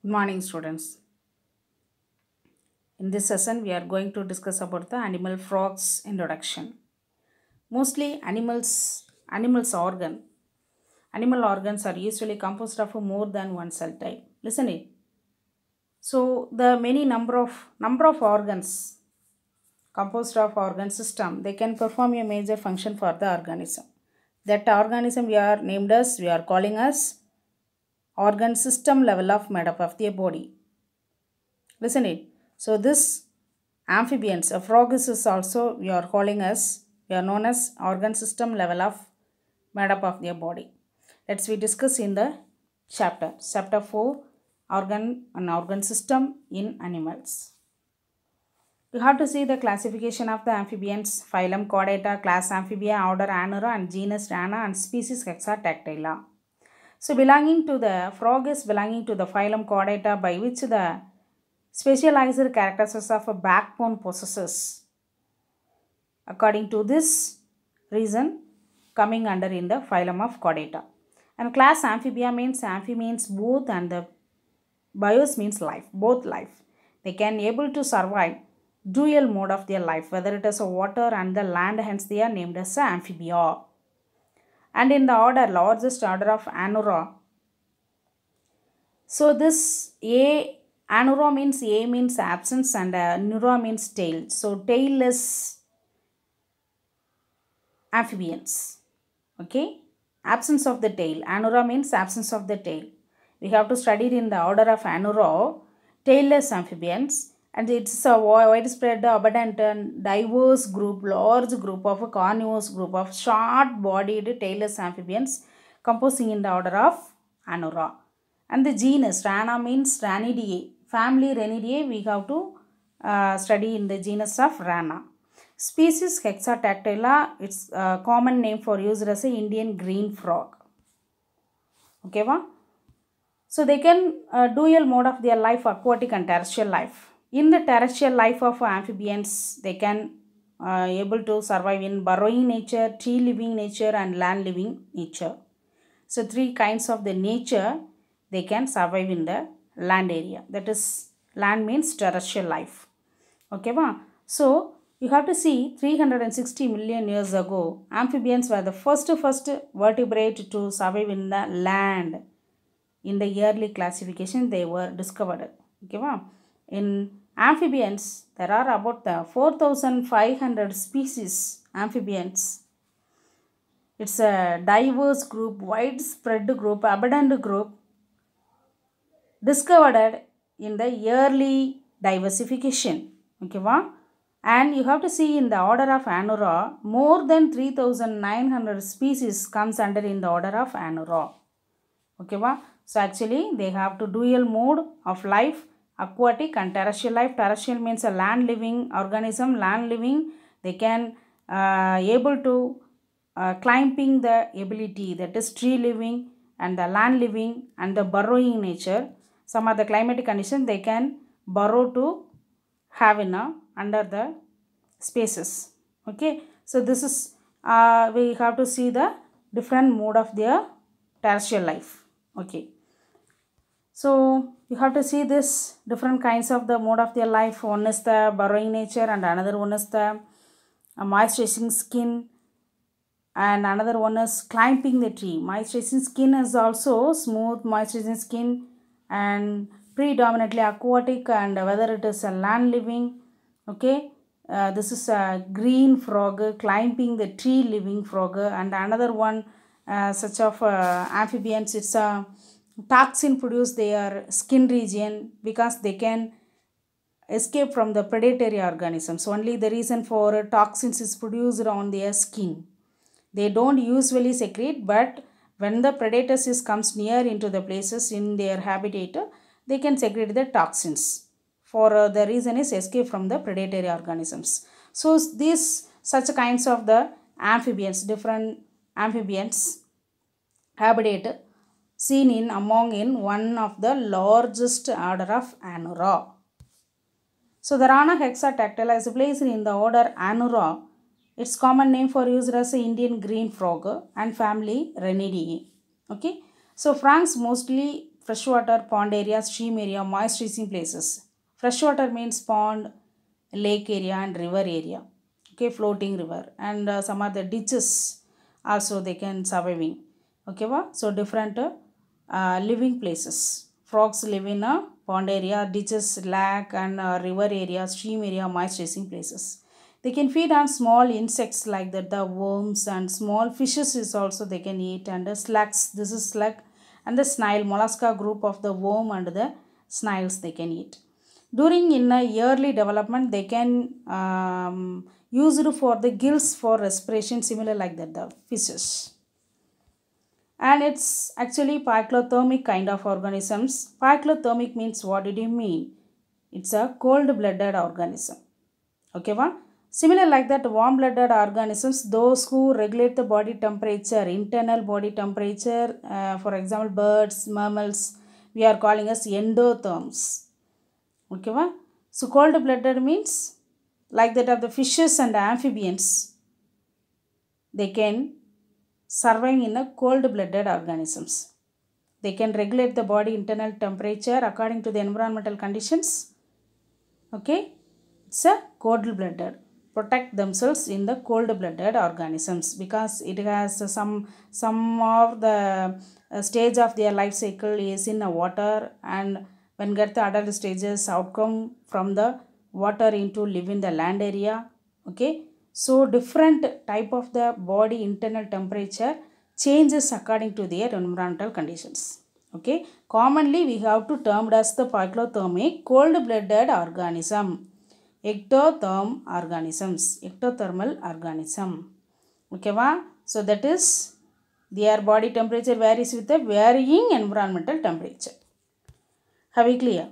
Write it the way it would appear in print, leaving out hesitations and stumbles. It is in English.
Good morning, students. In this session, we are going to discuss about the animal frogs introduction. Mostly animal organs are usually composed of more than one cell type. Listen it. So the many number of organs composed of organ system, they can perform a major function for the organism. That organism we are calling as organ system level of made up of their body. Listen it. So this amphibians, a frog is also we are known as organ system level of made up of their body. Let's we discuss in the chapter 4, organ system in animals. You have to see the classification of the amphibians, phylum Chordata, class Amphibia, order Anura, and genus Rana, and species Hexadactyla. So belonging to the frog is belonging to the phylum Chordata, by which the specialized characteristics of a backbone possesses. According to this reason, coming under in the phylum of Chordata. And class Amphibia means amphi means both, and the bios means life, both life. They can able to survive dual mode of their life, whether it is a water and the land, hence they are named as amphibia. And in the order, largest order of Anura. So this Anura means A means absence, and Nura means tail. So tailless amphibians. Okay. Absence of the tail. Anura means absence of the tail. We have to study it in the order of Anura, tailless amphibians, and it's a widespread, abundant, and diverse group, large group of a carnivorous group of short-bodied tailless amphibians composing in the order of Anura. And the genus Rana means Ranidae. Family Ranidae we have to study in the genus of Rana. Species Hexadactyla, it's a common name for used as a Indian green frog. Okay, va? So they can dual mode of their life, aquatic and terrestrial life. In the terrestrial life of amphibians, they can able to survive in burrowing nature, tree living nature, and land living nature. So three kinds of the nature they can survive in the land area. That is, land means terrestrial life. Okay, va? So you have to see 360 million years ago, amphibians were the first vertebrate to survive in the land. In the early classification, they were discovered. Okay, va? In amphibians, there are about 4,500 species amphibians. It's a diverse group, widespread group, abundant group discovered in the early diversification. Okay, va? And you have to see in the order of Anura, more than 3,900 species comes under in the order of Anura. Okay, va? So actually they have to dual mode of life, aquatic and terrestrial life. Terrestrial means a land living organism, land living. They can able to climbing the ability, that is tree living, and the land living and the burrowing nature. Some of the climatic conditions they can burrow to have in under the spaces. Okay, so this is we have to see the different mode of their terrestrial life. Okay, so you have to see this different kinds of the mode of their life. One is the burrowing nature, and another one is the moisturizing skin, and another one is climbing the tree. Moisturizing skin is also smooth moisturizing skin and predominantly aquatic, and whether it is a land living. Okay, this is a green frog, climbing the tree living frog, and another one such of amphibians, it's a toxin produce their skin region because they can escape from the predatory organisms. Only the reason for toxins is produced on their skin. They don't usually secrete, but when the predators comes near into the places in their habitat, they can secrete the toxins. For the reason is escape from the predatory organisms. So these such kinds of the amphibians, different amphibians habitat seen in among in one of the largest order of Anura. So the Rana hexadactyla is placed in the order Anura. Its common name for use as Indian green frog and family Ranidae. Okay. So frogs mostly freshwater, pond area, stream area, moist freezing places. Freshwater means pond, lake area and river area. Okay, floating river, and some other ditches also they can surviving. Okay, so different living places. Frogs live in a pond area, ditches, lake and river area, stream area, moist freezing places. They can feed on small insects like that, the worms, and small fishes is also they can eat, and the slugs, this is slug, and the snail, mollusca group of the worm and the snails they can eat. During in a yearly development, they can use it for the gills for respiration, similar like that the fishes. And it's actually phyclothermic kind of organisms. Phyclothermic means, what did you mean? It's a cold-blooded organism. Okay, va? Similar like that, warm-blooded organisms, those who regulate the body temperature, internal body temperature, for example, birds, mammals, we are calling as endotherms. Okay, va? So cold-blooded means like that of the fishes and amphibians, they can survive in the cold-blooded organisms. They can regulate the body internal temperature according to the environmental conditions. Okay, it's a cold-blooded, protect themselves in the cold-blooded organisms because it has some of the stage of their life cycle is in the water, and when get the adult stages outcome from the water into live in the land area. Okay, so different type of the body internal temperature changes according to their environmental conditions. Okay, commonly we have to termed as the phyclothermic cold-blooded organism, ectothermal organism. Okay, va? So that is their body temperature varies with the varying environmental temperature. Have we clear?